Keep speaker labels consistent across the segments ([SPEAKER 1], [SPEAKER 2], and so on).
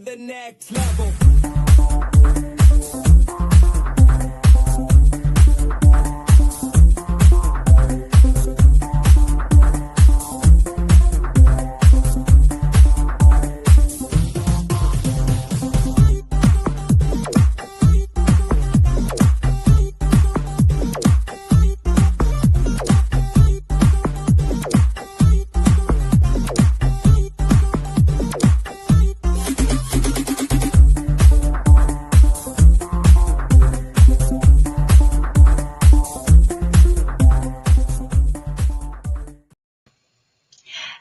[SPEAKER 1] the next level.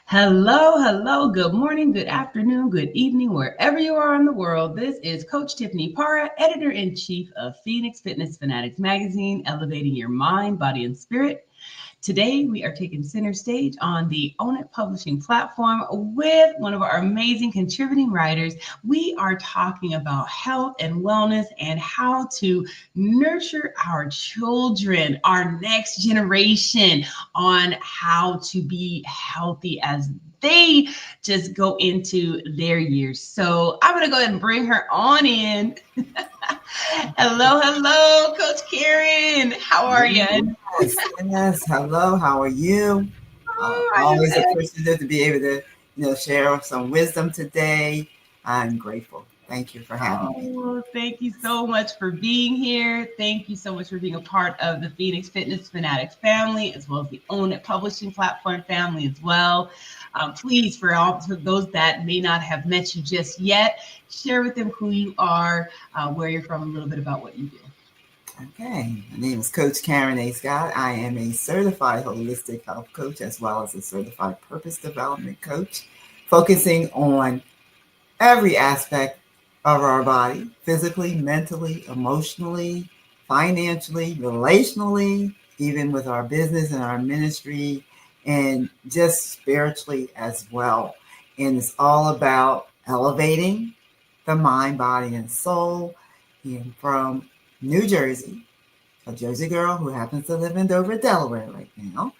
[SPEAKER 2] Hello, good morning, good afternoon, good evening, wherever you are in the world. This is Coach Tiffany Parra, Editor-in-Chief of Phoenix Fitness Fanatics Magazine, elevating your mind, body, and spirit. Today, we are taking center stage on the Own It Publishing platform with one of our amazing contributing writers. We are talking about health and wellness and how to nurture our children, our next generation, on how to be healthy as they just go into their years. So I'm going to go ahead and bring her on in. Hello, Coach Karen. How are you?
[SPEAKER 3] Yes. Hello. How are you? Always appreciative to be able to, share some wisdom today. I'm grateful. Thank you for having me.
[SPEAKER 2] Thank you so much for being here. Thank you so much for being a part of the Phoenix Fitness Fanatics family, as well as the Own It Publishing platform family as well. Please, for those that may not have met you just yet, share with them who you are, where you're from, a little bit about what you do.
[SPEAKER 3] Okay. My name is Coach Karen A. Scott. I am a certified holistic health coach as well as a certified purpose development coach, focusing on every aspect of our body, physically, mentally, emotionally, financially, relationally, even with our business and our ministry, and just spiritually as well. And it's all about elevating the mind, body, and soul. And from New Jersey, a Jersey girl who happens to live in Dover, Delaware right now.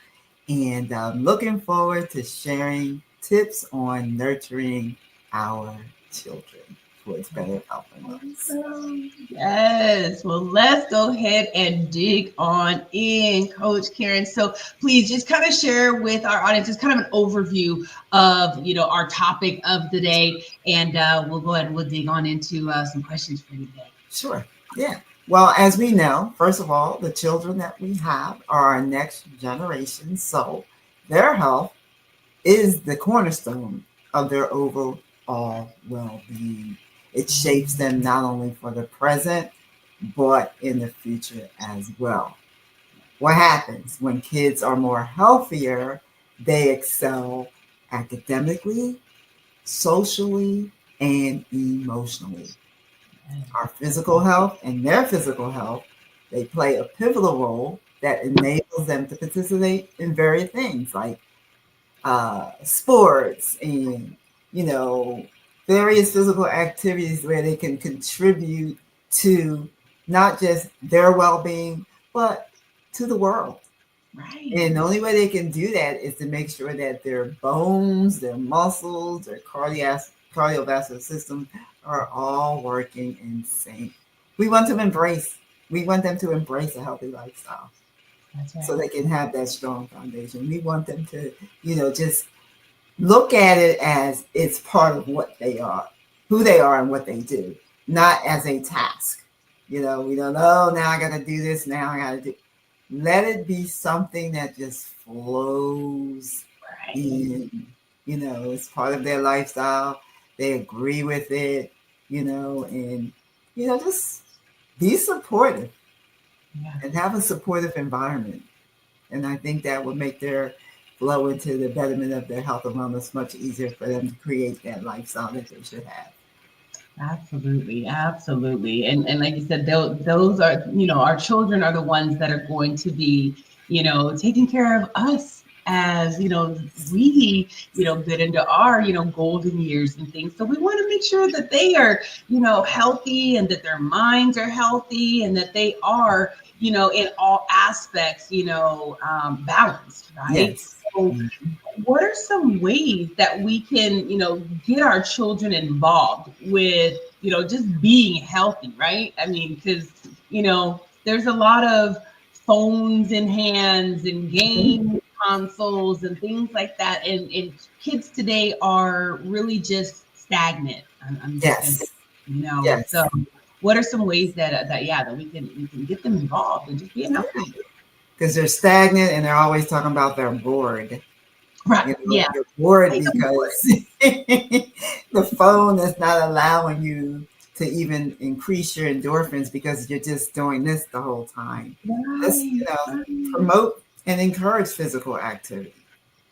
[SPEAKER 3] And I'm looking forward to sharing tips on nurturing our children towards better health and wellness.
[SPEAKER 2] Yes. Well, let's go ahead and dig on in, Coach Karen. So please just kind of share with our audience, just kind of an overview of, our topic of the day. And we'll go ahead and we'll dig on into some questions for you today.
[SPEAKER 3] Sure. Yeah. Well, as we know, first of all, the children that we have are our next generation. So their health is the cornerstone of their overall well-being. It shapes them not only for the present, but in the future as well. What happens when kids are more healthier? They excel academically, socially, and emotionally. Our physical health and their physical health, they play a pivotal role that enables them to participate in various things like sports and, various physical activities where they can contribute to not just their well-being, but to the world.
[SPEAKER 2] Right.
[SPEAKER 3] And the only way they can do that is to make sure that their bones, their muscles, their cardiovascular system are all working in sync. We want them to embrace a healthy lifestyle.
[SPEAKER 2] That's right.
[SPEAKER 3] So they can have that strong foundation. We want them to, just look at it as it's part of what they are, who they are and what they do, not as a task. We don't, now I got to do this, now I got to do. Let it be something that just flows in, it's part of their lifestyle. They agree with it, and, just be supportive and have a supportive environment. And I think that would make their flow into the betterment of their health and wellness much easier for them to create that lifestyle that they should have.
[SPEAKER 2] Absolutely. And like you said, those are, our children are the ones that are going to be, taking care of us as, we, get into our, golden years and things. So we want to make sure that they are, healthy and that their minds are healthy and that they are, in all aspects, balanced, right?
[SPEAKER 3] Yes.
[SPEAKER 2] So what are some ways that we can, get our children involved with, just being healthy, right? I mean, because, there's a lot of phones in hands and game consoles and things like that. And kids today are really just stagnant. I'm just going to say,
[SPEAKER 3] Yes. Yes.
[SPEAKER 2] so what are some ways that we can get them involved and just being healthy?
[SPEAKER 3] Because they're stagnant and they're always talking about they're bored.
[SPEAKER 2] Right. Yeah.
[SPEAKER 3] You're bored
[SPEAKER 2] Make them bored.
[SPEAKER 3] because the phone is not allowing you to even increase your endorphins because you're just doing this the whole time. Let's,
[SPEAKER 2] Right. Right.
[SPEAKER 3] promote and encourage physical activity.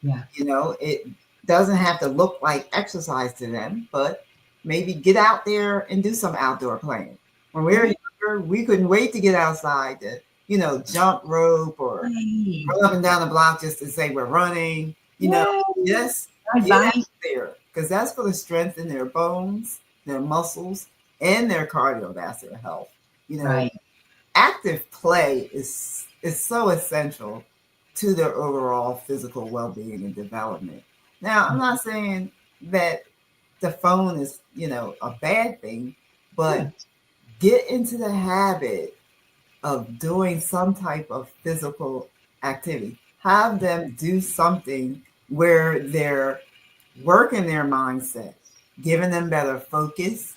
[SPEAKER 2] Yeah.
[SPEAKER 3] It doesn't have to look like exercise to them, but maybe get out there and do some outdoor playing. When we were
[SPEAKER 2] Right.
[SPEAKER 3] younger, we couldn't wait to get outside to, jump rope or
[SPEAKER 2] Right.
[SPEAKER 3] run up and down the block just to say we're running.
[SPEAKER 2] Yes.
[SPEAKER 3] Just
[SPEAKER 2] Ride
[SPEAKER 3] get out
[SPEAKER 2] bike.
[SPEAKER 3] there because that's going to strengthen their bones, their muscles, and their cardiovascular health.
[SPEAKER 2] Right.
[SPEAKER 3] Active play is so essential to their overall physical well-being and development. Now, I'm not saying that the phone is, a bad thing,
[SPEAKER 2] Yeah.
[SPEAKER 3] but get into the habit of doing some type of physical activity. Have them do something where they're working their mindset, giving them better focus,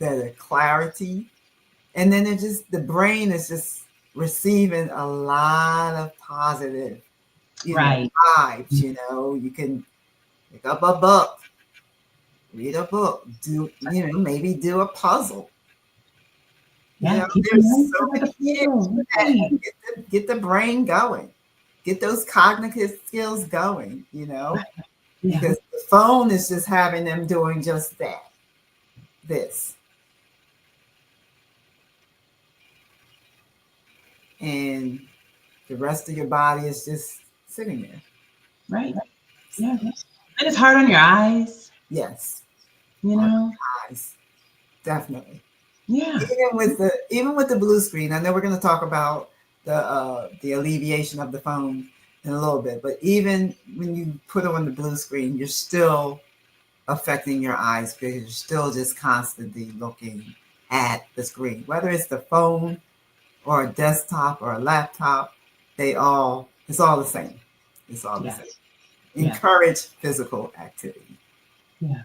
[SPEAKER 3] better clarity, and then the brain is just receiving a lot of positive,
[SPEAKER 2] Right.
[SPEAKER 3] vibes. You can pick up a book, read a book, maybe do a puzzle.
[SPEAKER 2] Yeah. Keep your
[SPEAKER 3] There's
[SPEAKER 2] mind
[SPEAKER 3] so
[SPEAKER 2] like a
[SPEAKER 3] many kids
[SPEAKER 2] puzzle.
[SPEAKER 3] that
[SPEAKER 2] Right.
[SPEAKER 3] get the brain going, get those cognitive skills going,
[SPEAKER 2] Yeah.
[SPEAKER 3] because the phone is just having them doing just that, this. And the rest of your body is just sitting there.
[SPEAKER 2] Right. Yeah. And it's hard on your eyes.
[SPEAKER 3] Yes,
[SPEAKER 2] You
[SPEAKER 3] our
[SPEAKER 2] know.
[SPEAKER 3] eyes, definitely.
[SPEAKER 2] Yeah.
[SPEAKER 3] Even with the blue screen, I know we're going to talk about the alleviation of the phone in a little bit, but even when you put on the blue screen, you're still affecting your eyes because you're still just constantly looking at the screen, whether it's the phone or a desktop or a laptop. It's all the same. It's all the
[SPEAKER 2] Yeah.
[SPEAKER 3] same.
[SPEAKER 2] Yeah.
[SPEAKER 3] Encourage physical activity.
[SPEAKER 2] Yeah.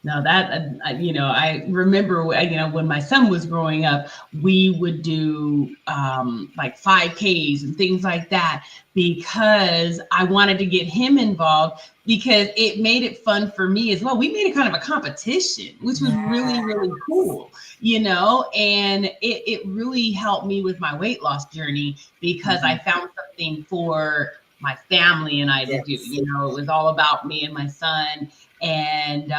[SPEAKER 2] Now that I remember, when my son was growing up, we would do like 5Ks and things like that because I wanted to get him involved because it made it fun for me as well. We made it kind of a competition, which was really, really cool, and it really helped me with my weight loss journey because I found something for my family and I to do.
[SPEAKER 3] Yes.
[SPEAKER 2] It was all about me and my son, and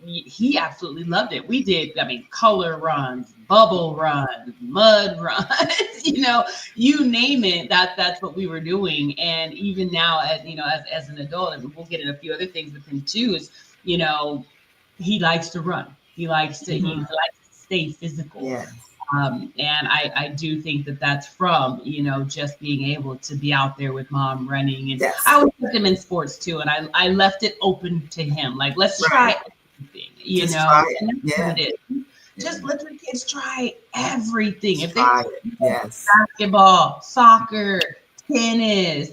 [SPEAKER 2] he absolutely loved it. We did, I mean, color runs, bubble runs, mud runs, you name it. That's what we were doing. And even now, as an adult, and we'll get in a few other things with him too, is, he likes to run. He likes to stay physical.
[SPEAKER 3] Yes.
[SPEAKER 2] And I do think that that's from, just being able to be out there with mom running. And
[SPEAKER 3] Yes.
[SPEAKER 2] I always put him in sports too. And I left it open to him. Like, let's try everything,
[SPEAKER 3] Just try it.
[SPEAKER 2] And that's what
[SPEAKER 3] Yeah.
[SPEAKER 2] it is. Just let your kids try everything. If they
[SPEAKER 3] Try it. Yes.
[SPEAKER 2] basketball, soccer, tennis,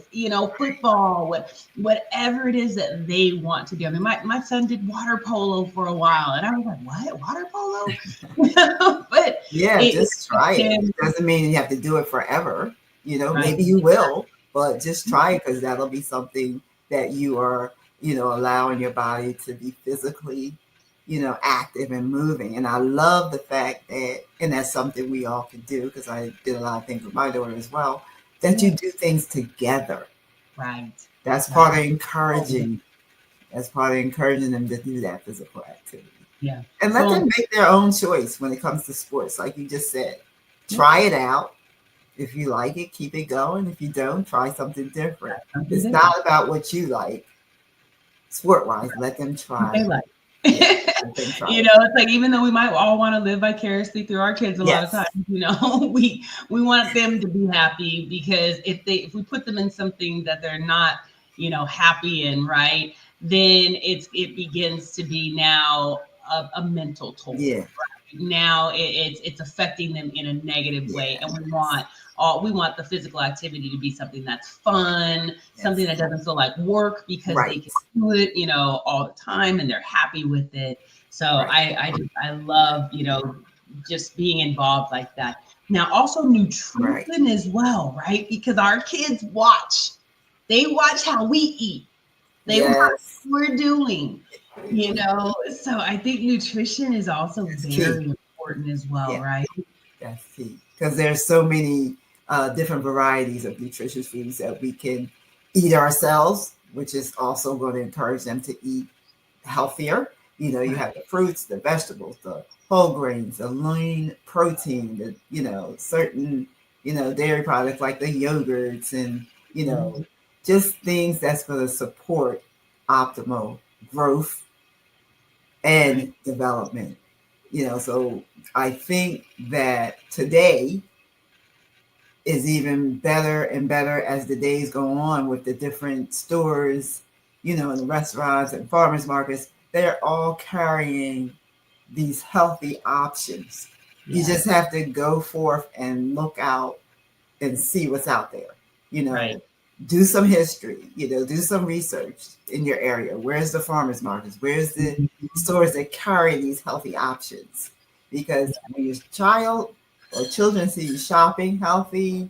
[SPEAKER 2] football, whatever it is that they want to do. I mean, my son did water polo for a while, and I was like, "What, water polo?" But
[SPEAKER 3] Yeah, just try it.
[SPEAKER 2] can,
[SPEAKER 3] It doesn't mean you have to do it forever.
[SPEAKER 2] right?
[SPEAKER 3] Maybe you will, but just try it because that'll be something that you are, allowing your body to be physically, active and moving. And I love the fact that, and that's something we all can do because I did a lot of things with my daughter as well, that you do things together.
[SPEAKER 2] Right.
[SPEAKER 3] That's part of encouraging. That's part of encouraging them to do that physical activity.
[SPEAKER 2] Yeah.
[SPEAKER 3] And let them make their own choice when it comes to sports. Like you just said, try it out. If you like it, keep it going. If you don't, try something different. It's not about what you like. Sport-wise, let them try.
[SPEAKER 2] They like.
[SPEAKER 3] Let them try.
[SPEAKER 2] It's like, even though we might all want to live vicariously through our kids a lot of times, we want them to be happy because if we put them in something that they're not, happy in, right? Then it begins to be now a mental toll.
[SPEAKER 3] Yeah.
[SPEAKER 2] Now it's affecting them in a negative way, and
[SPEAKER 3] Yes.
[SPEAKER 2] we want the physical activity to be something that's fun, something that
[SPEAKER 3] Yes.
[SPEAKER 2] doesn't feel like work because they
[SPEAKER 3] Right.
[SPEAKER 2] can do it, all the time and they're happy with it. So
[SPEAKER 3] Right.
[SPEAKER 2] I love, just being involved like that. Now also
[SPEAKER 3] Right.
[SPEAKER 2] nutrition as well, right? Because our kids they watch how we eat. They watch
[SPEAKER 3] Yes.
[SPEAKER 2] what we're doing, So I think nutrition is also
[SPEAKER 3] That's key.
[SPEAKER 2] very important as well,
[SPEAKER 3] Yeah.
[SPEAKER 2] right?
[SPEAKER 3] That's key. Because there's so many different varieties of nutritious foods that we can eat ourselves, which is also going to encourage them to eat healthier. You
[SPEAKER 2] Right.
[SPEAKER 3] have the fruits, the vegetables, the whole grains, the lean protein, the, certain, dairy products like the yogurts and,
[SPEAKER 2] Mhm.
[SPEAKER 3] just things that's going to support optimal growth
[SPEAKER 2] Right.
[SPEAKER 3] and development. So I think that today is even better and better as the days go on with the different stores, and the restaurants and farmers markets. They're all carrying these healthy options. You
[SPEAKER 2] Yeah.
[SPEAKER 3] just have to go forth and look out and see what's out there. You
[SPEAKER 2] Right.
[SPEAKER 3] know, do some history, do some research in your area. Where's the farmers markets? Where's the
[SPEAKER 2] Mhm.
[SPEAKER 3] stores that carry these healthy options? Because when your child or children see you shopping healthy,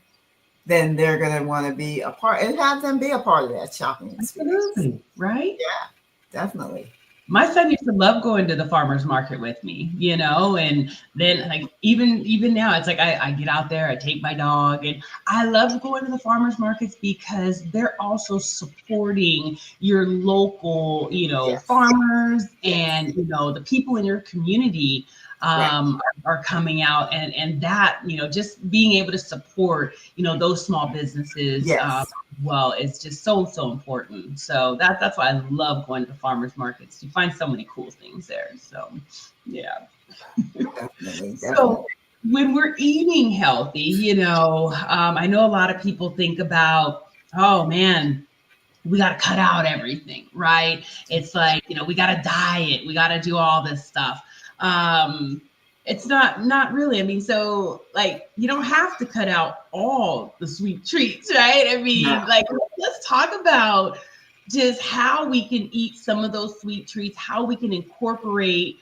[SPEAKER 3] then they're going to want to be a part and have them be a part of that shopping experience.
[SPEAKER 2] Absolutely. Right.
[SPEAKER 3] Yeah, definitely.
[SPEAKER 2] My son used to love going to the farmers market with me, and then like even now it's like I get out there, I take my dog, and I love going to the farmers markets because they're also supporting your local,
[SPEAKER 3] Yes,
[SPEAKER 2] farmers,
[SPEAKER 3] yes,
[SPEAKER 2] and the people in your community
[SPEAKER 3] right.
[SPEAKER 2] are coming out, and that, just being able to support, those small businesses,
[SPEAKER 3] Yes,
[SPEAKER 2] well, it's just so important. So that's why I love going to the farmers markets. You find so many cool things there. So yeah.
[SPEAKER 3] definitely,
[SPEAKER 2] So
[SPEAKER 3] definitely.
[SPEAKER 2] when we're eating healthy, I know a lot of people think about, oh man, we got to cut out everything, right? It's like, we got to diet, we got to do all this stuff. Um, it's not really. I mean, so like you don't have to cut out all the sweet treats, right? I
[SPEAKER 3] No,
[SPEAKER 2] mean, like let's talk about just how we can eat some of those sweet treats, how we can incorporate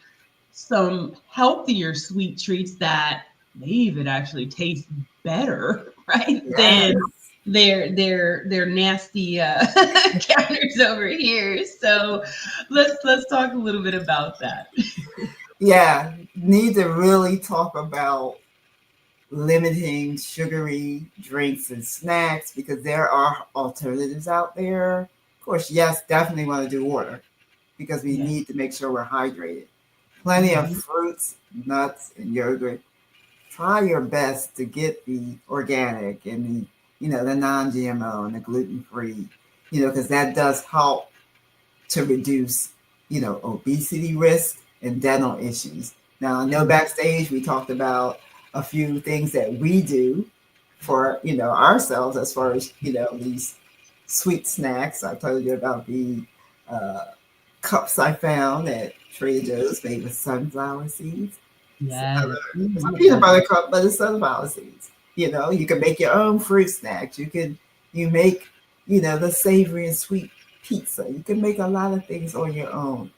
[SPEAKER 2] some healthier sweet treats that may even actually taste better, right?
[SPEAKER 3] yes.
[SPEAKER 2] Than their nasty counters over here. So let's talk a little bit about that.
[SPEAKER 3] Yeah, need to really talk about limiting sugary drinks and snacks because there are alternatives out there. Of course, yes, definitely want to do water because we
[SPEAKER 2] Yeah.
[SPEAKER 3] need to make sure we're hydrated. Plenty of
[SPEAKER 2] Mhm.
[SPEAKER 3] fruits, nuts, and yogurt. Try your best to get the organic and the non-GMO and the gluten-free, because that does help to reduce, obesity risk and dental issues. Now, I know
[SPEAKER 2] Yeah.
[SPEAKER 3] backstage we talked about a few things that we do for, ourselves as far as, these sweet snacks. I told you about the uh, cups I found at Trader Joe's made with sunflower seeds.
[SPEAKER 2] Yes.
[SPEAKER 3] It's a
[SPEAKER 2] Ooh,
[SPEAKER 3] peanut
[SPEAKER 2] yeah.
[SPEAKER 3] butter cup, but it's sunflower seeds. You can make your own fruit snacks. You make, the savory and sweet pizza. You can make a lot of things on your own.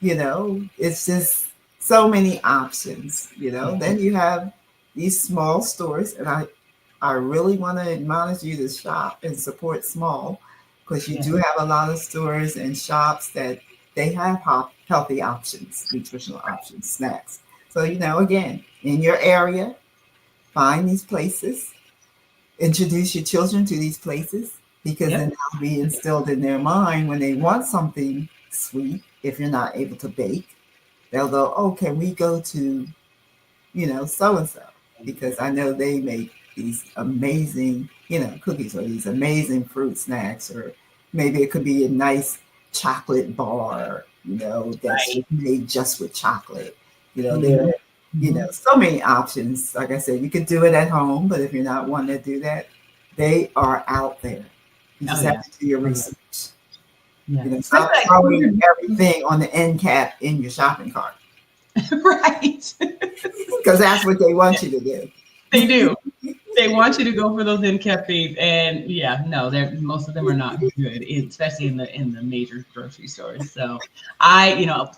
[SPEAKER 3] It's just so many options.
[SPEAKER 2] Yeah.
[SPEAKER 3] Then you have these small stores, and I really want to admonish you to shop and support small because you
[SPEAKER 2] Yeah.
[SPEAKER 3] do have a lot of stores and shops that they have healthy options, nutritional options, snacks. So, again, in your area, find these places, introduce your children to these places because then
[SPEAKER 2] Yep.
[SPEAKER 3] that'll be instilled in their mind when they want something sweet. If you're not able to bake, they'll go, oh, can we go to, so and so? Because I know they make these amazing, cookies or these amazing fruit snacks, or maybe it could be a nice chocolate bar, that's
[SPEAKER 2] Right.
[SPEAKER 3] made just with chocolate. There
[SPEAKER 2] Mhm.
[SPEAKER 3] are,
[SPEAKER 2] Mhm.
[SPEAKER 3] so many options. Like I said, you could do it at home, but if you're not wanting to do that, they are out there. You
[SPEAKER 2] Oh
[SPEAKER 3] just have
[SPEAKER 2] yeah.
[SPEAKER 3] to do your
[SPEAKER 2] Oh yeah.
[SPEAKER 3] research.
[SPEAKER 2] Yeah.
[SPEAKER 3] Stop
[SPEAKER 2] Especially
[SPEAKER 3] throwing everything on the end cap in your shopping cart.
[SPEAKER 2] right.
[SPEAKER 3] Because that's what they want you to do.
[SPEAKER 2] They do. They want you to go for those in-cap feeds, and yeah, no, they're most of them are not good, especially in the major grocery stores. So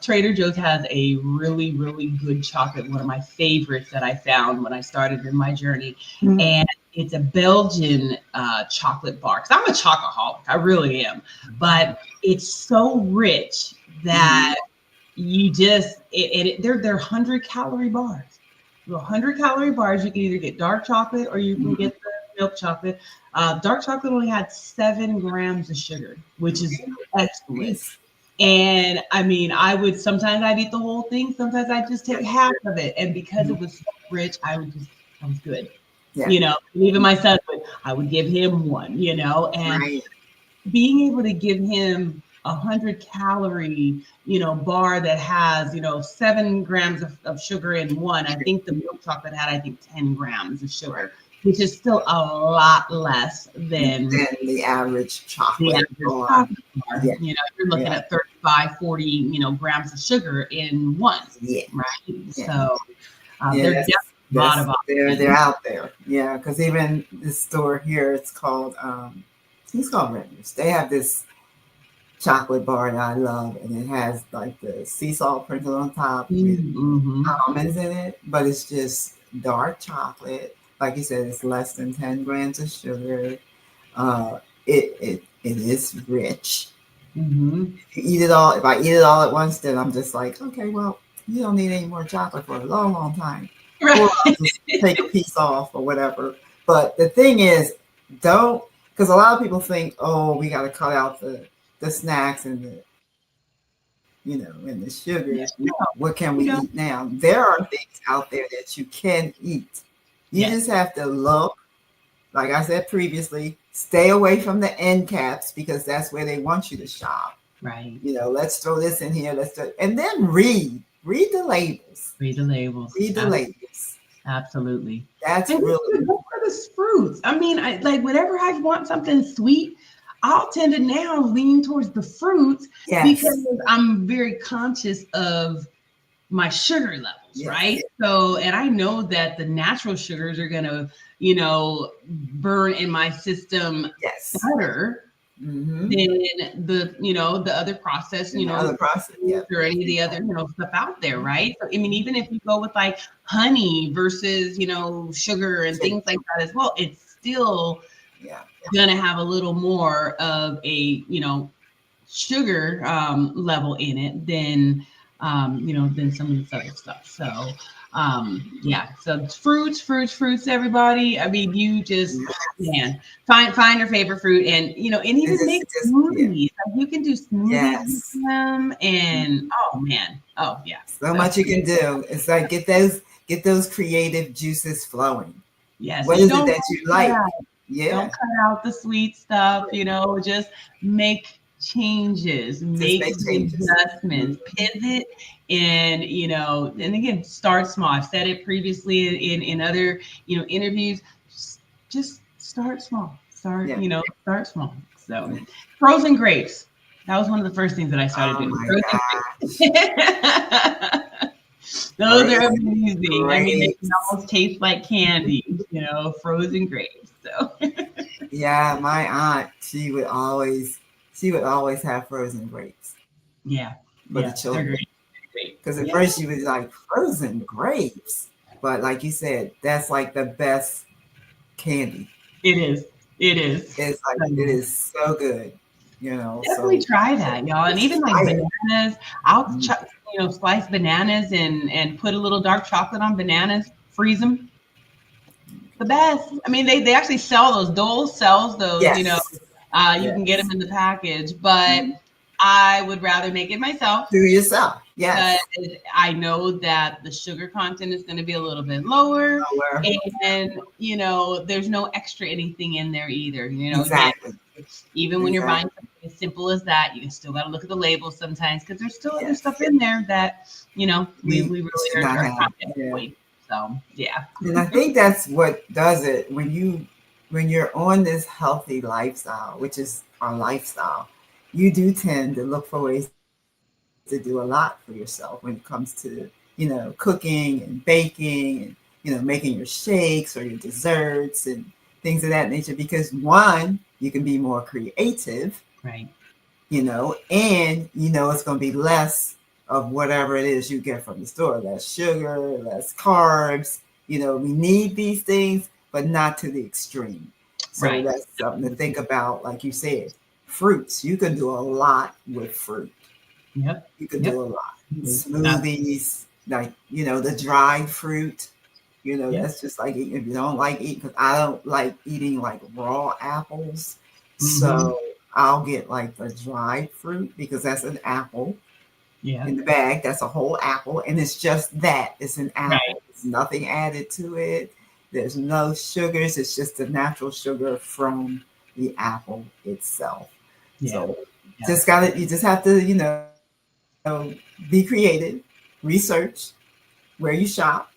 [SPEAKER 2] Trader Joe's has a really, really good chocolate, one of my favorites that I found when I started in my journey, and it's a Belgian chocolate bar. Because I'm a chocoholic, I really am, but it's so rich that you just they're 100-calorie bars. 100-calorie bars. You can either get dark chocolate or you can get the milk chocolate. Dark chocolate only had 7 grams of sugar, which is excellent. And I mean, sometimes I'd eat the whole thing, sometimes I'd just take half of it. And because it was so rich, I was good.
[SPEAKER 3] Yeah.
[SPEAKER 2] Even my son I would give him one, and being able to give him 100-calorie, bar that has, 7 grams of sugar in one. I think the milk chocolate had, 10 grams of sugar, which is still a lot less than
[SPEAKER 3] the average chocolate
[SPEAKER 2] bar. You're looking at 35, 40, grams of sugar in one. Right. So they're definitely a lot of options.
[SPEAKER 3] They're out there. Yeah. Because even this store here, it's called Renders. They have this chocolate bar that I love, and it has like the sea salt sprinkled on top with almonds in it, but it's just dark chocolate. Like you said, it's less than 10 grams of sugar. It is rich. If you eat it all, if I eat it all at once, then I'm just like, okay, well, you don't need any more chocolate for a long, long time. Right. Or I'll just take a piece off or whatever. But the thing is, because a lot of people think, oh, we got to cut out the snacks and and the sugars. What can we eat now? There are things out there that you can eat. You just have to look. Like I said previously, stay away from the end caps because that's where they want you to shop.
[SPEAKER 2] Right.
[SPEAKER 3] Let's throw this in here. And then read the labels.
[SPEAKER 2] Read the labels.
[SPEAKER 3] Labels.
[SPEAKER 2] Absolutely.
[SPEAKER 3] That's really
[SPEAKER 2] good for the fruits. I mean, whenever I want something sweet, I'll tend to now lean towards the fruits because I'm very conscious of my sugar levels, right? So, and I know that the natural sugars are going to, burn in my system better than the other processed, or any of the other, stuff out there, right? So, I mean, even if you go with like honey versus, sugar and things like that as well, it's still gonna have a little more of a sugar level in it than than some of this other stuff. So so fruits, everybody. I mean, you just find your favorite fruit and and even make smoothies. Like, you can do smoothies with them, and
[SPEAKER 3] so much you can do. It's like get those creative juices flowing.
[SPEAKER 2] Yes.
[SPEAKER 3] What is it that you like?
[SPEAKER 2] Don't cut out the sweet stuff, just make changes, make adjustments, pivot, and and again, start small. I've said it previously in other interviews. Just start small. Start small. So frozen grapes. That was one of the first things that I started doing. Those are amazing. I mean, they can almost taste like candy, frozen grapes. So
[SPEAKER 3] yeah, my aunt, she would always have frozen grapes.
[SPEAKER 2] Yeah.
[SPEAKER 3] For the children. Because at first she was like, frozen grapes. But like you said, that's like the best candy.
[SPEAKER 2] It is.
[SPEAKER 3] It's like it is so good.
[SPEAKER 2] Definitely try that, y'all. And even like bananas, I'll slice bananas and put a little dark chocolate on bananas, freeze them. The best. I mean, they actually sell those. Dole sells those. You can get them in the package, but I would rather make it myself.
[SPEAKER 3] Do it yourself. Yes.
[SPEAKER 2] But I know that the sugar content is going to be a little bit lower. And there's no extra anything in there either.
[SPEAKER 3] Exactly.
[SPEAKER 2] Even when you're buying something as simple as that, you still got to look at the labels sometimes because there's still other stuff in there that we really are trying to avoid. So
[SPEAKER 3] and I think that's what does it when you're on this healthy lifestyle, which is our lifestyle. you do tend to look for ways to do a lot for yourself when it comes to, cooking and baking and, making your shakes or your desserts and things of that nature. Because one, you can be more creative,
[SPEAKER 2] Right.
[SPEAKER 3] and it's going to be less of whatever it is you get from the store, less sugar, less carbs. We need these things, but not to the extreme. So
[SPEAKER 2] Right.
[SPEAKER 3] that's something to think about. Like you said, fruits, you can do a lot with fruit.
[SPEAKER 2] Yep.
[SPEAKER 3] You can
[SPEAKER 2] Yep.
[SPEAKER 3] do a lot.
[SPEAKER 2] Absolutely.
[SPEAKER 3] Smoothies, like, the dried fruit,
[SPEAKER 2] Yep.
[SPEAKER 3] that's just like eating. If you don't like eating, because I don't like eating like raw apples.
[SPEAKER 2] Mm-hmm.
[SPEAKER 3] So I'll get like the dried fruit because that's an apple
[SPEAKER 2] Yeah.
[SPEAKER 3] in the bag. That's a whole apple. And it's just that. It's an
[SPEAKER 2] Right.
[SPEAKER 3] apple. There's nothing added to it. There's no sugars. It's just the natural sugar from the apple itself.
[SPEAKER 2] Yeah.
[SPEAKER 3] So
[SPEAKER 2] Yeah.
[SPEAKER 3] you just have to, be creative, research where you shop.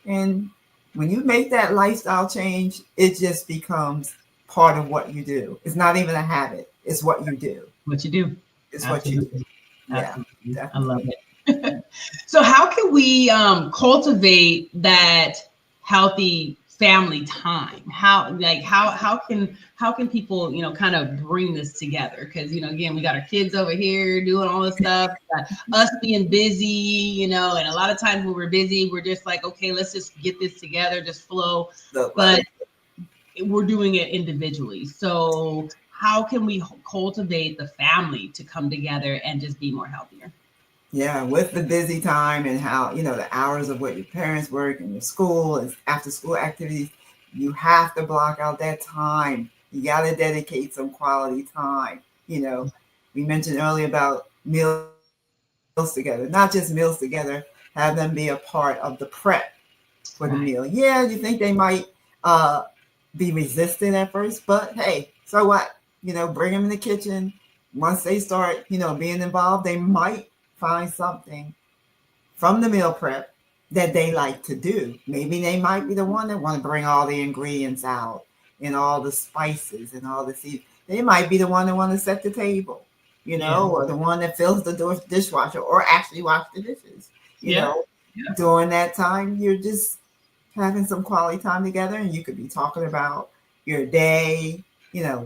[SPEAKER 3] And when you make that lifestyle change, it just becomes part of what you do. It's not even a habit. It's what you do.
[SPEAKER 2] What you do.
[SPEAKER 3] It's what you do.
[SPEAKER 2] Absolutely.
[SPEAKER 3] Yeah,
[SPEAKER 2] Absolutely. I love
[SPEAKER 3] definitely.
[SPEAKER 2] it. So how can we cultivate that healthy family time? How can people kind of bring this together? Because again, we got our kids over here doing all this stuff, got us being busy, and a lot of times when we're busy, we're just like, okay, let's just get this together, just flow.
[SPEAKER 3] Look
[SPEAKER 2] But
[SPEAKER 3] like
[SPEAKER 2] we're doing it individually. So how can we cultivate the family to come together and just be more healthier?
[SPEAKER 3] yeah, with the busy time and how, the hours of what your parents work and your school and after school activities, you have to block out that time. You got to dedicate some quality time. We mentioned earlier about meals together, not just meals together, have them be a part of the prep for the meal.
[SPEAKER 2] Right.
[SPEAKER 3] Yeah, you think they might uh, be resistant at first, but hey, so what? Bring them in the kitchen. Once they start, being involved, they might find something from the meal prep that they like to do. Maybe they might be the one that want to bring all the ingredients out and all the spices and all the seeds. They might be the one that want to set the table,
[SPEAKER 2] Yeah.
[SPEAKER 3] or the one that fills the dishwasher or actually wash the dishes. You
[SPEAKER 2] Yeah.
[SPEAKER 3] know,
[SPEAKER 2] Yeah.
[SPEAKER 3] During that time, you're just having some quality time together, and you could be talking about your day,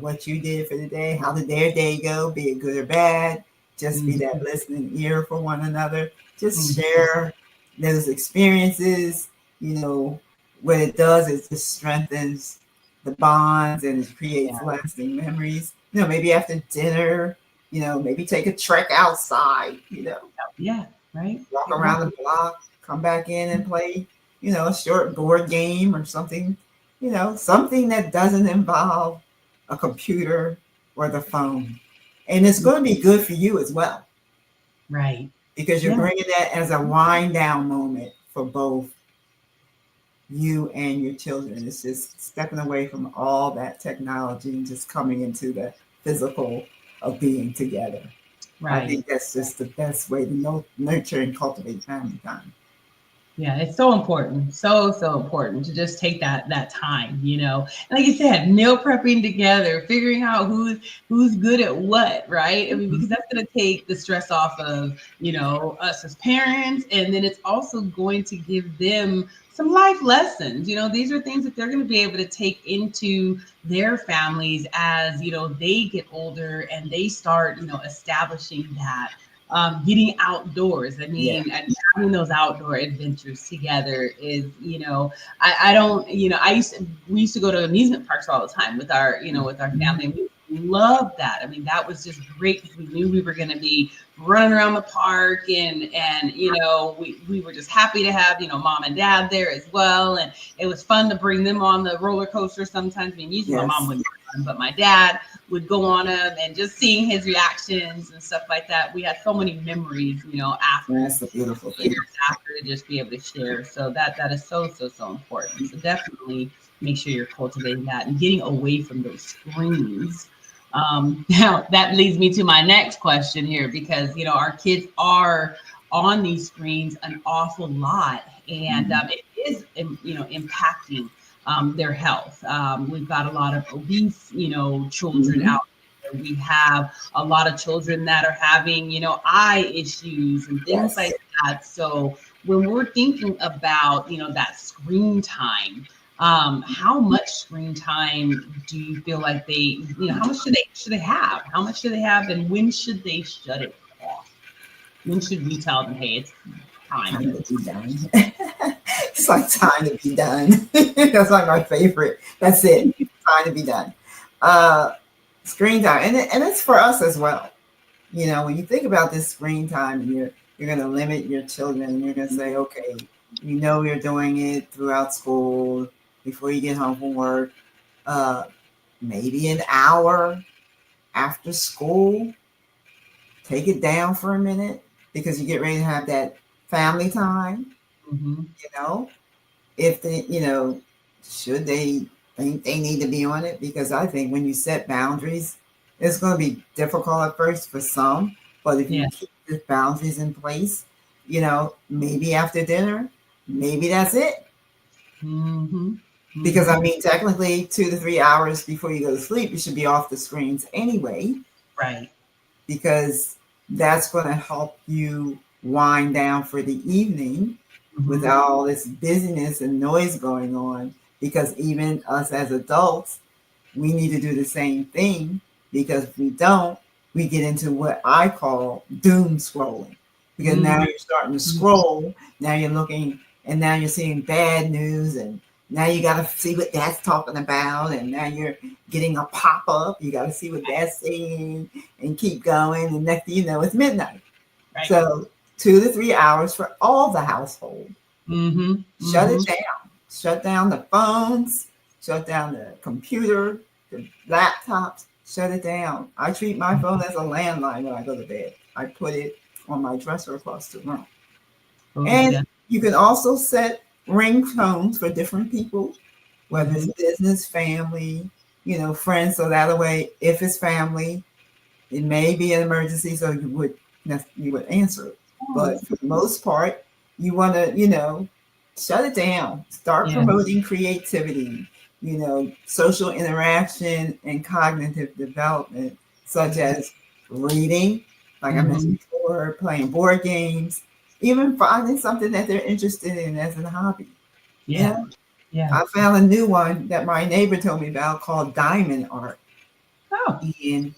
[SPEAKER 3] what you did for the day, how did their day go, be it good or bad. Just be that
[SPEAKER 2] Mhm.
[SPEAKER 3] listening ear for one another. Just
[SPEAKER 2] Mhm.
[SPEAKER 3] share those experiences. What it does is just strengthens the bonds and it creates
[SPEAKER 2] Yeah.
[SPEAKER 3] lasting memories. Maybe after dinner, maybe take a trek outside,
[SPEAKER 2] Yeah. Right.
[SPEAKER 3] walk around the
[SPEAKER 2] Exactly.
[SPEAKER 3] block, come back in and play, a short board game or something, something that doesn't involve a computer or the phone. And it's going to be good for you as well
[SPEAKER 2] Right.
[SPEAKER 3] because you're
[SPEAKER 2] Yeah.
[SPEAKER 3] bringing that as a wind down moment for both you and your children. It's just stepping away from all that technology and just coming into the physical of being together. I
[SPEAKER 2] Right.
[SPEAKER 3] think that's just the best way to nurture and cultivate family time.
[SPEAKER 2] Yeah, it's so important, so important to just take that time, Like you said, meal prepping together, figuring out who's good at what, right? I mean, because that's going to take the stress off of us as parents, and then it's also going to give them some life lessons. These are things that they're going to be able to take into their families as they get older and they start establishing that getting outdoors. I
[SPEAKER 3] Yeah.
[SPEAKER 2] mean, and having those outdoor adventures together is, I don't, we used to go to amusement parks all the time with our
[SPEAKER 3] Mhm.
[SPEAKER 2] family. And we loved that. I mean, that was just great because we knew we were going to be running around the park and we were just happy to have, mom and dad there as well. And it was fun to bring them on the roller coaster sometimes. I mean, usually my mom
[SPEAKER 3] Yes.
[SPEAKER 2] wouldn't run, but my dad would go on them and just seeing his reactions and stuff like that. We had so many memories, after
[SPEAKER 3] That's a beautiful
[SPEAKER 2] years
[SPEAKER 3] thing.
[SPEAKER 2] after to just be able to share. So that is so important. So definitely make sure you're cultivating that and getting away from those screens. Now that leads me to my next question here because our kids are on these screens an awful lot, and
[SPEAKER 3] Mhm.
[SPEAKER 2] it is impacting their health. We've got a lot of obese children
[SPEAKER 3] Mhm.
[SPEAKER 2] out We have a lot of children that are having, eye issues and things
[SPEAKER 3] Yes.
[SPEAKER 2] like that. So when we're thinking about, that screen time, how much screen time do you feel like how much should they have? How much should they have, and when should they shut it off? When should we tell them, hey, it's time
[SPEAKER 3] Time
[SPEAKER 2] to
[SPEAKER 3] to be done. It's like time to be done. That's like my favorite. That's it. Time to be done. Uh, Screen time, and it's for us as well. When you think about this screen time, and you're going to limit your children, and you're going to say, okay, you're doing it throughout school before you get home from work. Uh, Maybe an hour after school, take it down for a minute because you get ready to have that family time.
[SPEAKER 2] Mm-hmm.
[SPEAKER 3] You know, if they, should they think they need to be on it? Because I think when you set boundaries, it's going to be difficult at first for some, but if
[SPEAKER 2] Yeah.
[SPEAKER 3] you keep the boundaries in place, maybe after dinner, maybe that's it.
[SPEAKER 2] Mm-hmm.
[SPEAKER 3] Because
[SPEAKER 2] Mm-hmm.
[SPEAKER 3] I mean, technically, 2 to 3 hours before you go to sleep, you should be off the screens anyway,
[SPEAKER 2] Right.
[SPEAKER 3] because that's going to help you wind down for the evening
[SPEAKER 2] Mm-hmm.
[SPEAKER 3] without all this busyness and noise going on. Because even us as adults, we need to do the same thing, because if we don't, we get into what I call doom scrolling. Because now
[SPEAKER 2] Mm-hmm.
[SPEAKER 3] you're starting to scroll, now you're looking, and now you're seeing bad news, and now you got to see what that's talking about, and now you're getting a pop up. You got to see what that's saying, and keep going. And next thing you know, it's midnight.
[SPEAKER 2] Right.
[SPEAKER 3] So 2 to 3 hours for all the household.
[SPEAKER 2] Mm-hmm.
[SPEAKER 3] Shut
[SPEAKER 2] Mm-hmm.
[SPEAKER 3] it down. Shut down the phones. Shut down the computer, the laptops. Shut it down. I treat my phone as a landline when I go to bed. I put it on my dresser across the room.
[SPEAKER 2] Oh,
[SPEAKER 3] And
[SPEAKER 2] yeah.
[SPEAKER 3] you can also set ringtones for different people, whether it's
[SPEAKER 2] Mm-hmm.
[SPEAKER 3] business, family, friends. So that way, if it's family, it may be an emergency, so you would answer it.
[SPEAKER 2] Oh,
[SPEAKER 3] But for the most part, you want to shut it down. Start
[SPEAKER 2] yeah.
[SPEAKER 3] promoting creativity, social interaction and cognitive development, such as reading, like I
[SPEAKER 2] Mm-hmm.
[SPEAKER 3] mentioned before, playing board games, even finding something that they're interested in as a hobby. You
[SPEAKER 2] Yeah.
[SPEAKER 3] know,
[SPEAKER 2] Yeah.
[SPEAKER 3] I found a new one that my neighbor told me about called diamond art,
[SPEAKER 2] Oh.
[SPEAKER 3] and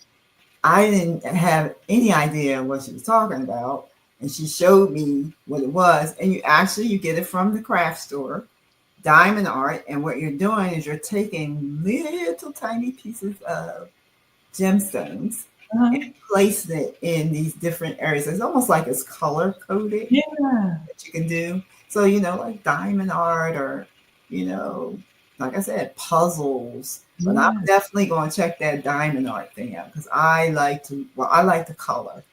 [SPEAKER 3] I didn't have any idea what she was talking about, and she showed me what it was. And you get it from the craft store, diamond art. And what you're doing is you're taking little tiny pieces of gemstones
[SPEAKER 2] Uh-huh.
[SPEAKER 3] and placing it in these different areas. It's almost like it's color coded
[SPEAKER 2] Yeah.
[SPEAKER 3] that you can do. So, like diamond art, or, you know, like I said, puzzles. But I'm
[SPEAKER 2] Yeah.
[SPEAKER 3] definitely going to check that diamond art thing out, because I like the color.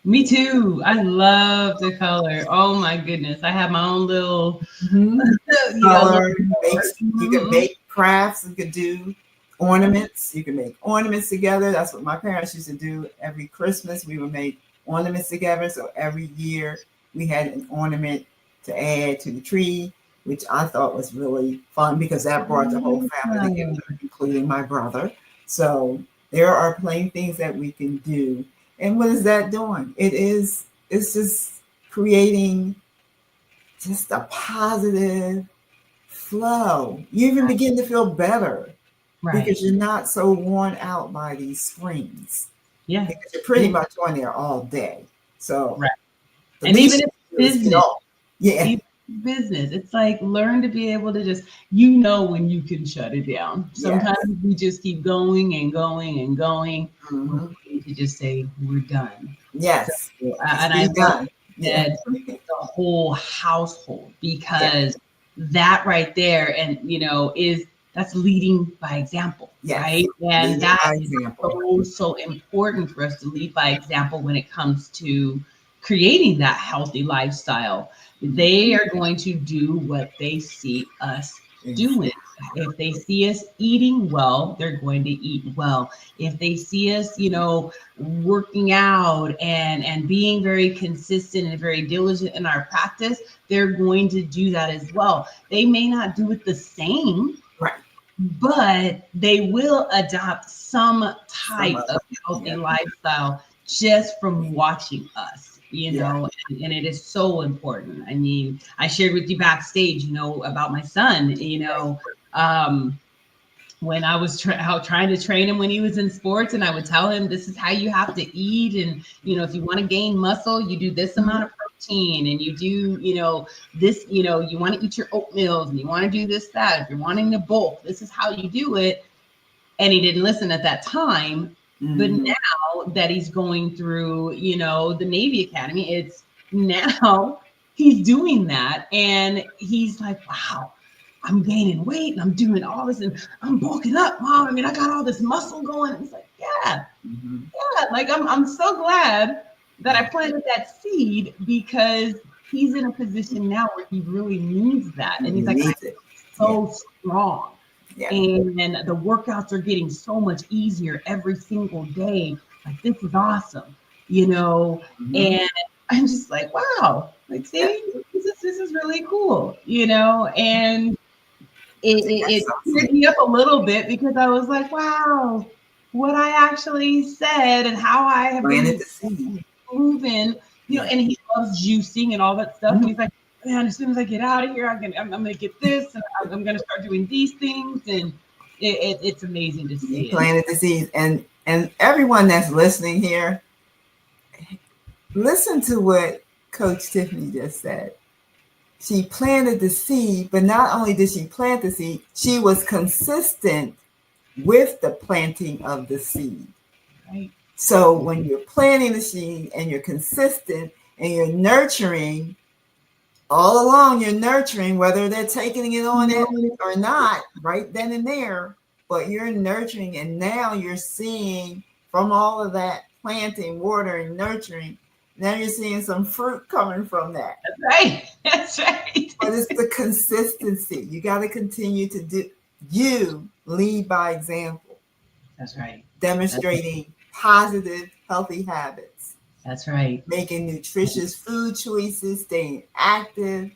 [SPEAKER 2] Me too. I love the color. Oh my goodness. I have my own little,
[SPEAKER 3] Mm-hmm.
[SPEAKER 2] little
[SPEAKER 3] Color
[SPEAKER 2] board.
[SPEAKER 3] makes you can
[SPEAKER 2] Mhm.
[SPEAKER 3] make crafts. You can do ornaments. You can make ornaments together. That's what my parents used to do. Every Christmas, we would make ornaments together. So every year, we had an ornament to add to the tree, which I thought was really fun, because that brought the whole family together,
[SPEAKER 2] Yeah.
[SPEAKER 3] including my brother. So there are plenty things that we can do. And what is that doing? It's just creating just a positive flow. You even begin to feel better,
[SPEAKER 2] Right.
[SPEAKER 3] because you're not so worn out by these screens,
[SPEAKER 2] Yeah.
[SPEAKER 3] because you're pretty
[SPEAKER 2] Yeah.
[SPEAKER 3] much on there all day. So
[SPEAKER 2] Right.
[SPEAKER 3] the
[SPEAKER 2] And even
[SPEAKER 3] least
[SPEAKER 2] if
[SPEAKER 3] you can do is get
[SPEAKER 2] business,
[SPEAKER 3] off. Yeah.
[SPEAKER 2] even business, it's like learn to be able to just, when you can shut it down. Sometimes
[SPEAKER 3] Yes.
[SPEAKER 2] we just keep going and going and going. We
[SPEAKER 3] Hmm.
[SPEAKER 2] need to just say we're done. So,
[SPEAKER 3] Yes. Just
[SPEAKER 2] and I
[SPEAKER 3] be
[SPEAKER 2] love
[SPEAKER 3] done. Yeah.
[SPEAKER 2] that the whole household,
[SPEAKER 3] Yeah.
[SPEAKER 2] because that right there, and is that's leading by example,
[SPEAKER 3] Yes.
[SPEAKER 2] right? And
[SPEAKER 3] Leading
[SPEAKER 2] that
[SPEAKER 3] by
[SPEAKER 2] is
[SPEAKER 3] example.
[SPEAKER 2] so important for us to lead by example when it comes to creating that healthy lifestyle. They are going to do what they see us doing.
[SPEAKER 3] Exactly.
[SPEAKER 2] If they see us eating well, they're going to eat well. If they see us, working out and being very consistent and very diligent in our practice, they're going to do that as well. They may not do it the same,
[SPEAKER 3] Right.
[SPEAKER 2] but they will adopt some
[SPEAKER 3] Some
[SPEAKER 2] type
[SPEAKER 3] of
[SPEAKER 2] of
[SPEAKER 3] them.
[SPEAKER 2] healthy
[SPEAKER 3] Yeah.
[SPEAKER 2] lifestyle just from watching us,
[SPEAKER 3] Yeah.
[SPEAKER 2] and it is so important. I mean, I shared with you backstage, about my son, um, when I was out trying to train him when he was in sports, and I would tell him this is how you have to eat, and if you want to gain muscle, you do this amount of protein, and you do this, you want to eat your oatmeals, and you want to do this that. If you're wanting to bulk, this is how you do it. And he didn't listen at that time, but
[SPEAKER 3] Mm-hmm.
[SPEAKER 2] now that he's going through the Navy Academy, it's now he's doing that, and he's like, wow, I'm gaining weight and I'm doing all this and I'm bulking up, mom. I mean, I got all this muscle going. And it's like, yeah,
[SPEAKER 3] Mm-hmm.
[SPEAKER 2] yeah. Like I'm so glad that I
[SPEAKER 3] Yeah.
[SPEAKER 2] planted that seed, because he's in a position now where he really needs that. And
[SPEAKER 3] He
[SPEAKER 2] he's like,
[SPEAKER 3] needs it. Yeah.
[SPEAKER 2] so strong.
[SPEAKER 3] Yeah.
[SPEAKER 2] And the workouts are getting so much easier every single day. Like, this is awesome,
[SPEAKER 3] Mm-hmm.
[SPEAKER 2] and I'm just like, wow, like,
[SPEAKER 3] Yeah.
[SPEAKER 2] see, this is really cool, and it
[SPEAKER 3] That's
[SPEAKER 2] teared
[SPEAKER 3] awesome.
[SPEAKER 2] me up a little bit, because I was like, wow, what I actually said and how I have
[SPEAKER 3] Planted
[SPEAKER 2] been
[SPEAKER 3] the seed.
[SPEAKER 2] proven,
[SPEAKER 3] Yeah.
[SPEAKER 2] and he loves juicing and all that stuff. And
[SPEAKER 3] Mhm.
[SPEAKER 2] he's like, man, as soon as I get out of here, I'm going to get this, and I'm going to start doing these things. And it's amazing to
[SPEAKER 3] You
[SPEAKER 2] see. And
[SPEAKER 3] planted the seeds, and everyone that's listening here, listen to what Coach Tiffany just said. She planted the seed, but not only did she plant the seed, she was consistent with the planting of the seed.
[SPEAKER 2] right,
[SPEAKER 3] So when you're planting the seed and you're consistent and you're nurturing, all along you're nurturing, whether they're taking it on it or not, right then and there, but you're nurturing, and now you're seeing from all of that planting, watering, nurturing, now you're seeing some fruit coming from that.
[SPEAKER 2] that's right. That's right.
[SPEAKER 3] But it's the consistency. You got to continue to do, you lead by example,
[SPEAKER 2] That's right.
[SPEAKER 3] demonstrating positive, healthy habits,
[SPEAKER 2] That's right.
[SPEAKER 3] making nutritious food choices, staying active,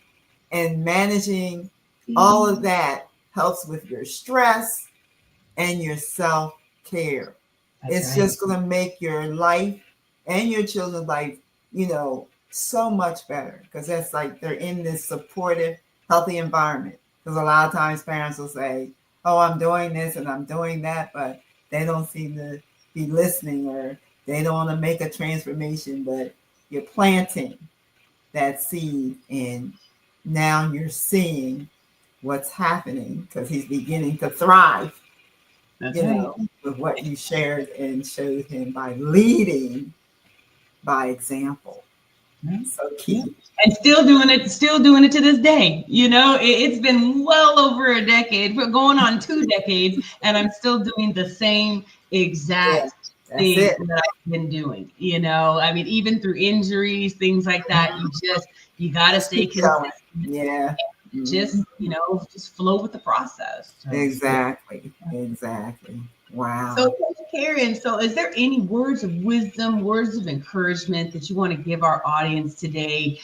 [SPEAKER 3] and managing all of that helps with your stress and your self care.
[SPEAKER 2] That's
[SPEAKER 3] It's
[SPEAKER 2] right.
[SPEAKER 3] just going to make your life and your children's life, so much better, because that's like they're in this supportive, healthy environment. Because a lot of times parents will say, oh, I'm doing this and I'm doing that, but they don't seem to be listening, or they don't want to make a transformation. But you're planting that seed, and now you're seeing what's happening, because he's beginning to thrive,
[SPEAKER 2] That's right.
[SPEAKER 3] with what you shared and showed him by leading by example.
[SPEAKER 2] Right.
[SPEAKER 3] So
[SPEAKER 2] Yeah.
[SPEAKER 3] key.
[SPEAKER 2] And still doing it to this day. It's been well over a decade, but going on 2 decades, and I'm still doing the same
[SPEAKER 3] Yeah,
[SPEAKER 2] exact
[SPEAKER 3] that's
[SPEAKER 2] thing
[SPEAKER 3] it.
[SPEAKER 2] that I've been doing. I mean, even through injuries, things like that, you gotta
[SPEAKER 3] Just
[SPEAKER 2] stay
[SPEAKER 3] keep going.
[SPEAKER 2] consistent.
[SPEAKER 3] Yeah.
[SPEAKER 2] Just,
[SPEAKER 3] Mhm.
[SPEAKER 2] just flow with the process. So
[SPEAKER 3] Exactly. Exactly.
[SPEAKER 2] So,
[SPEAKER 3] Wow.
[SPEAKER 2] Coach Karen, so is there any words of wisdom, words of encouragement that you want to give our audience today,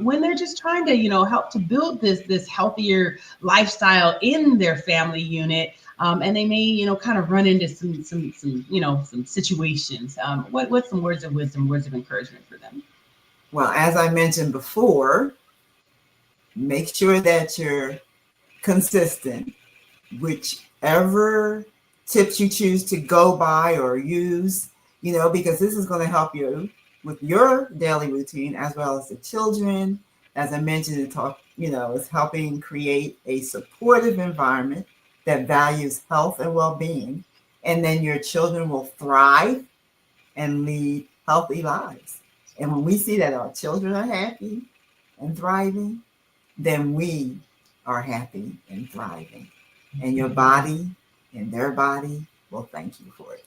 [SPEAKER 2] when they're just trying to, help to build this healthier lifestyle in their family unit, and they may, kind of run into some situations. What's some words of wisdom, words of encouragement for them?
[SPEAKER 3] Well, as I mentioned before, make sure that you're consistent, whichever tips you choose to go by or use, because this is going to help you with your daily routine as well as the children. As I mentioned, it's helping create a supportive environment that values health and well-being. And then your children will thrive and lead healthy lives. And when we see that our children are happy and thriving, then we are happy and thriving. And your body and their body will thank you for it.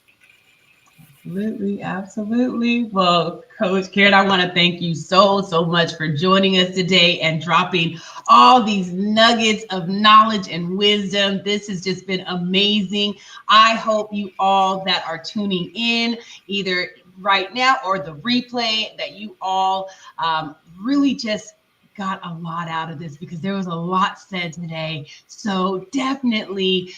[SPEAKER 2] Absolutely, absolutely. Well, Coach Karen, I want to thank you so much for joining us today and dropping all these nuggets of knowledge and wisdom. This has just been amazing. I hope you all that are tuning in, either right now or the replay, that you all really just got a lot out of this, because there was a lot said today. So definitely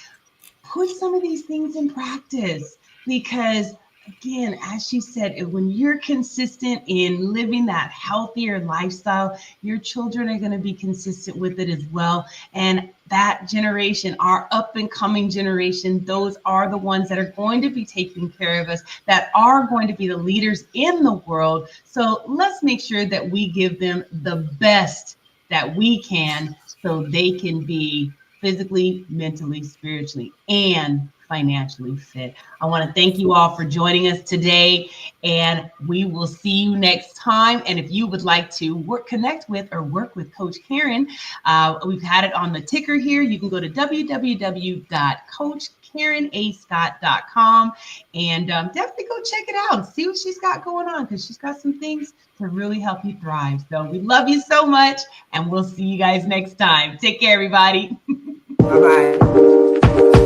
[SPEAKER 2] put some of these things in practice because again, as she said, when you're consistent in living that healthier lifestyle, your children are going to be consistent with it as well. And that generation, our up and coming generation, those are the ones that are going to be taking care of us, that are going to be the leaders in the world. So let's make sure that we give them the best that we can so they can be physically, mentally, spiritually, and financially fit. I want to thank you all for joining us today, and we will see you next time. And if you would like to connect with or work with Coach Karen, we've had it on the ticker here. You can go to www.coachkarenascott.com and definitely go check it out and see what she's got going on, because she's got some things to really help you thrive. So we love you so much, and we'll see you guys next time. Take care, everybody.
[SPEAKER 3] Bye-bye.